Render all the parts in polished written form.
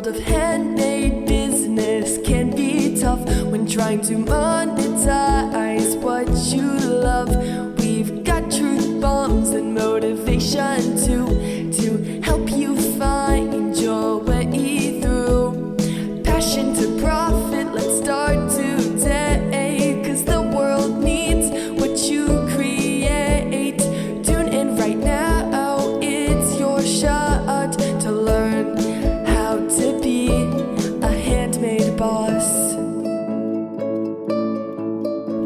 of handmade business can be tough when trying to monetize what you love. We've got truth bombs and motivation to help you find your way through. Passion to profit, let's start today, 'cause the world needs what you create. Tune in right now, it's your shot to learn how to be a handmade boss.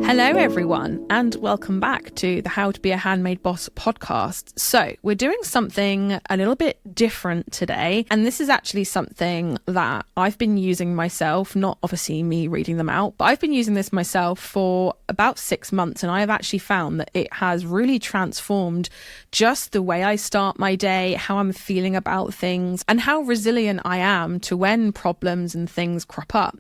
Hello everyone, and welcome back to the How to Be a Handmade Boss podcast. So we're doing something a little bit different today, and this is actually something that I've been using myself, not obviously me reading them out, but I've been using this myself for about 6 months, and I have actually found that it has really transformed just the way I start my day, how I'm feeling about things, and how resilient I am to when problems and things crop up.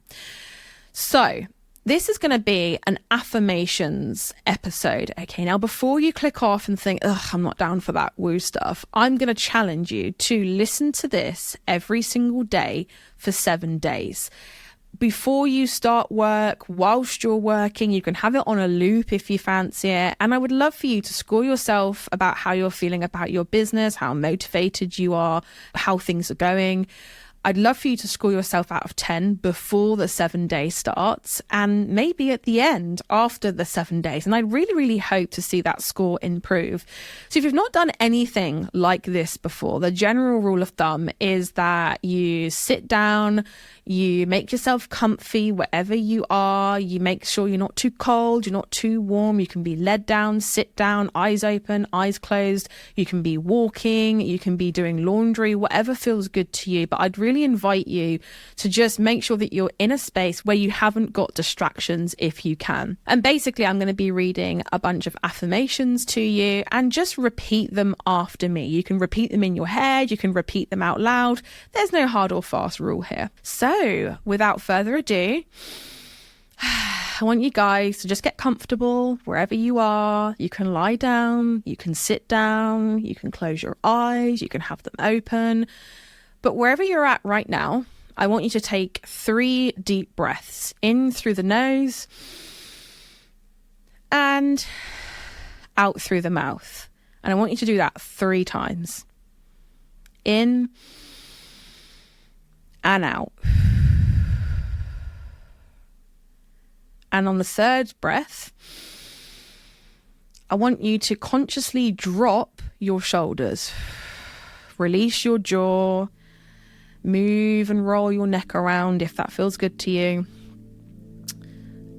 So this is going to be an affirmations episode. Okay, now before you click off and think, I'm not down for that woo stuff, I'm going to challenge you to listen to this every single day for 7 days. Before you start work, whilst you're working, you can have it on a loop if you fancy it. And I would love for you to score yourself about how you're feeling about your business, how motivated you are, how things are going. I'd love for you to score yourself out of 10 before the 7 day starts, and maybe at the end after the 7 days. And I really, really hope to see that score improve. So if you've not done anything like this before, the general rule of thumb is that you sit down, you make yourself comfy wherever you are, you make sure you're not too cold, you're not too warm, you can be led down, sit down, eyes open, eyes closed, you can be walking, you can be doing laundry, whatever feels good to you. But I'd really invite you to just make sure that you're in a space where you haven't got distractions if you can. And basically I'm going to be reading a bunch of affirmations to you, and just repeat them after me. You can repeat them in your head, you can repeat them out loud. There's no hard or fast rule here. So without further ado, I want you guys to just get comfortable wherever you are. You can lie down, you can sit down, you can close your eyes, you can have them open. But wherever you're at right now, I want you to take 3 deep breaths in through the nose and out through the mouth. And I want you to do that 3 times. In and out. And on the 3rd breath, I want you to consciously drop your shoulders. Release your jaw. Move and roll your neck around if that feels good to you.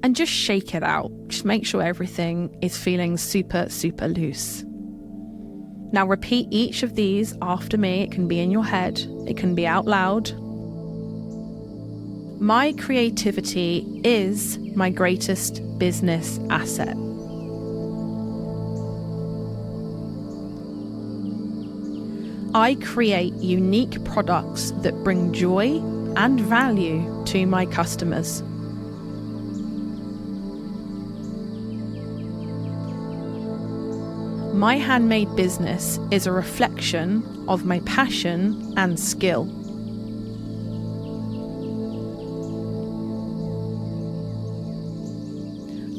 And just shake it out. Just make sure everything is feeling super, super loose. Now repeat each of these after me. It can be in your head. It can be out loud. My creativity is my greatest business asset. I create unique products that bring joy and value to my customers. My handmade business is a reflection of my passion and skill.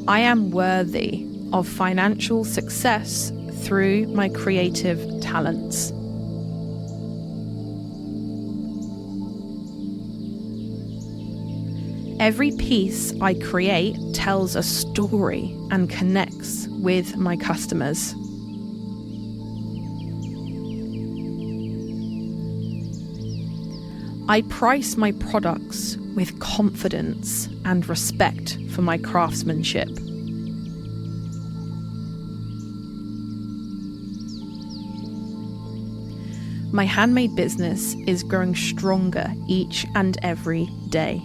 I am worthy of financial success through my creative talents. Every piece I create tells a story and connects with my customers. I price my products with confidence and respect for my craftsmanship. My handmade business is growing stronger each and every day.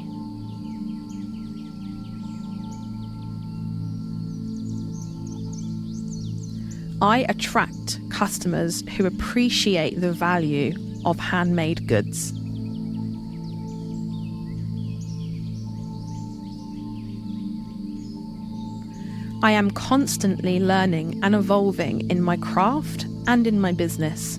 I attract customers who appreciate the value of handmade goods. I am constantly learning and evolving in my craft and in my business.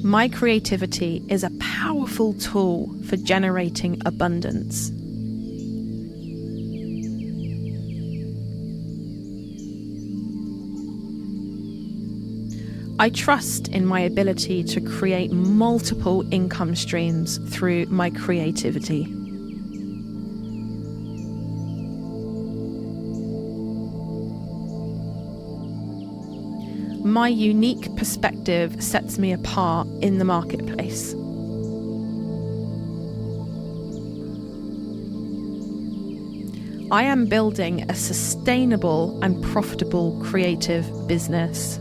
My creativity is a powerful tool for generating abundance. I trust in my ability to create multiple income streams through my creativity. My unique perspective sets me apart in the marketplace. I am building a sustainable and profitable creative business.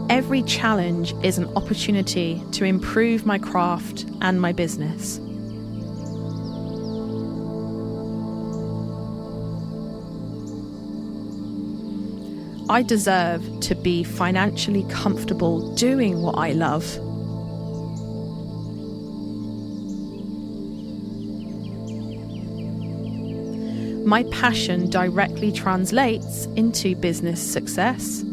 Every challenge is an opportunity to improve my craft and my business. I deserve to be financially comfortable doing what I love. My passion directly translates into business success.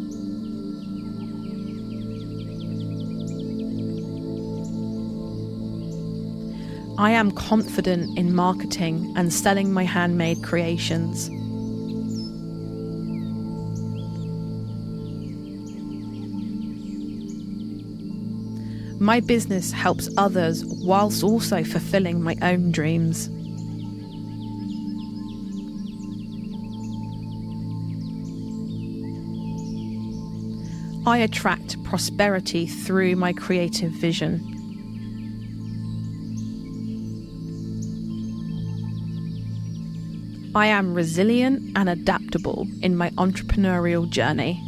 I am confident in marketing and selling my handmade creations. My business helps others whilst also fulfilling my own dreams. I attract prosperity through my creative vision. I am resilient and adaptable in my entrepreneurial journey.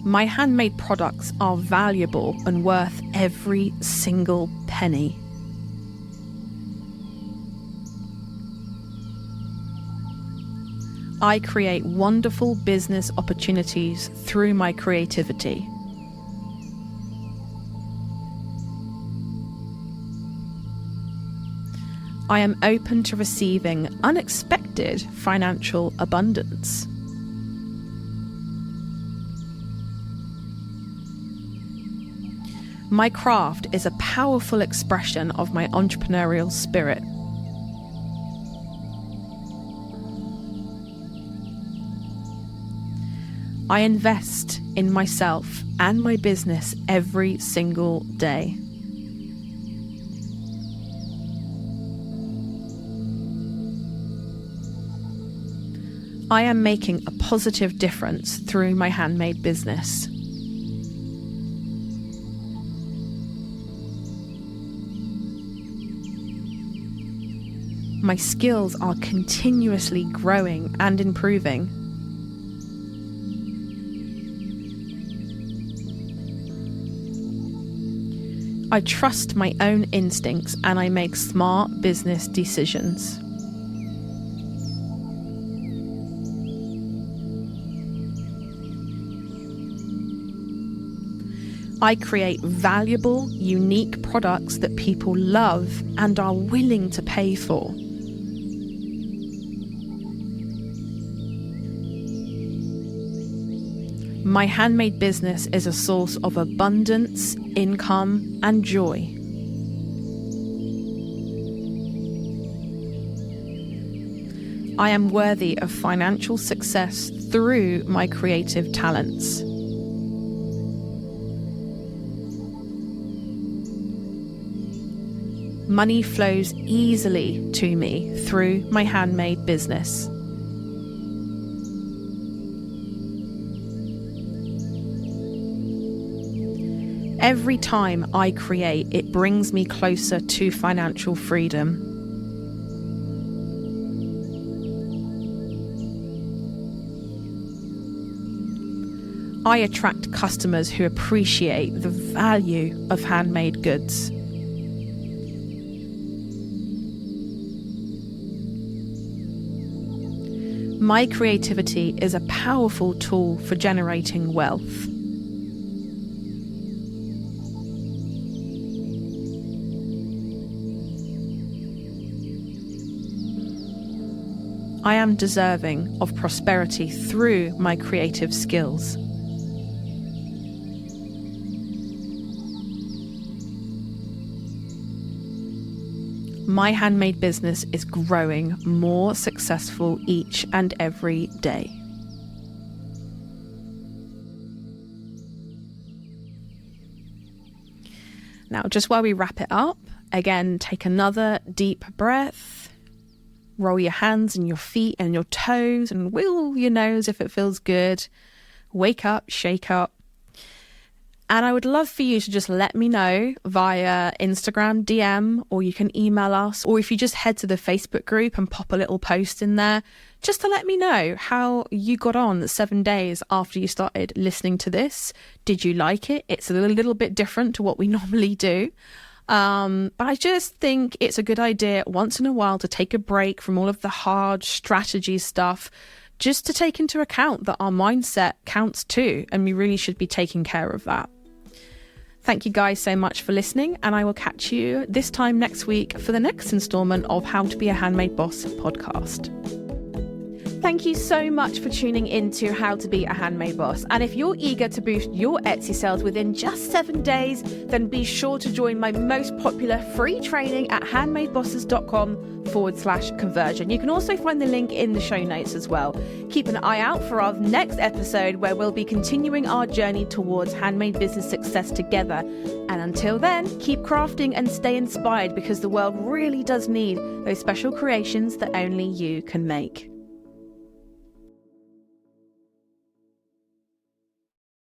My handmade products are valuable and worth every single penny. I create wonderful business opportunities through my creativity. I am open to receiving unexpected financial abundance. My craft is a powerful expression of my entrepreneurial spirit. I invest in myself and my business every single day. I am making a positive difference through my handmade business. My skills are continuously growing and improving. I trust my own instincts and I make smart business decisions. I create valuable, unique products that people love and are willing to pay for. My handmade business is a source of abundance, income, and joy. I am worthy of financial success through my creative talents. Money flows easily to me through my handmade business. Every time I create, it brings me closer to financial freedom. I attract customers who appreciate the value of handmade goods. My creativity is a powerful tool for generating wealth. I am deserving of prosperity through my creative skills. My handmade business is growing more successful each and every day. Now, just while we wrap it up, again, take another deep breath. Roll your hands and your feet and your toes and wiggle your nose if it feels good. Wake up, shake up. And I would love for you to just let me know via Instagram DM, or you can email us, or if you just head to the Facebook group and pop a little post in there, just to let me know how you got on 7 days after you started listening to this. Did you like it? It's a little bit different to what we normally do. But I just think it's a good idea once in a while to take a break from all of the hard strategy stuff, just to take into account that our mindset counts too, and we really should be taking care of that. Thank you guys so much for listening, and I will catch you this time next week for the next installment of How to Be a Handmade Boss podcast. Thank you so much for tuning in to How to Be a Handmade Boss. And if you're eager to boost your Etsy sales within just 7 days, then be sure to join my most popular free training at handmadebosses.com/conversion. You can also find the link in the show notes as well. Keep an eye out for our next episode, where we'll be continuing our journey towards handmade business success together. And until then, keep crafting and stay inspired, because the world really does need those special creations that only you can make.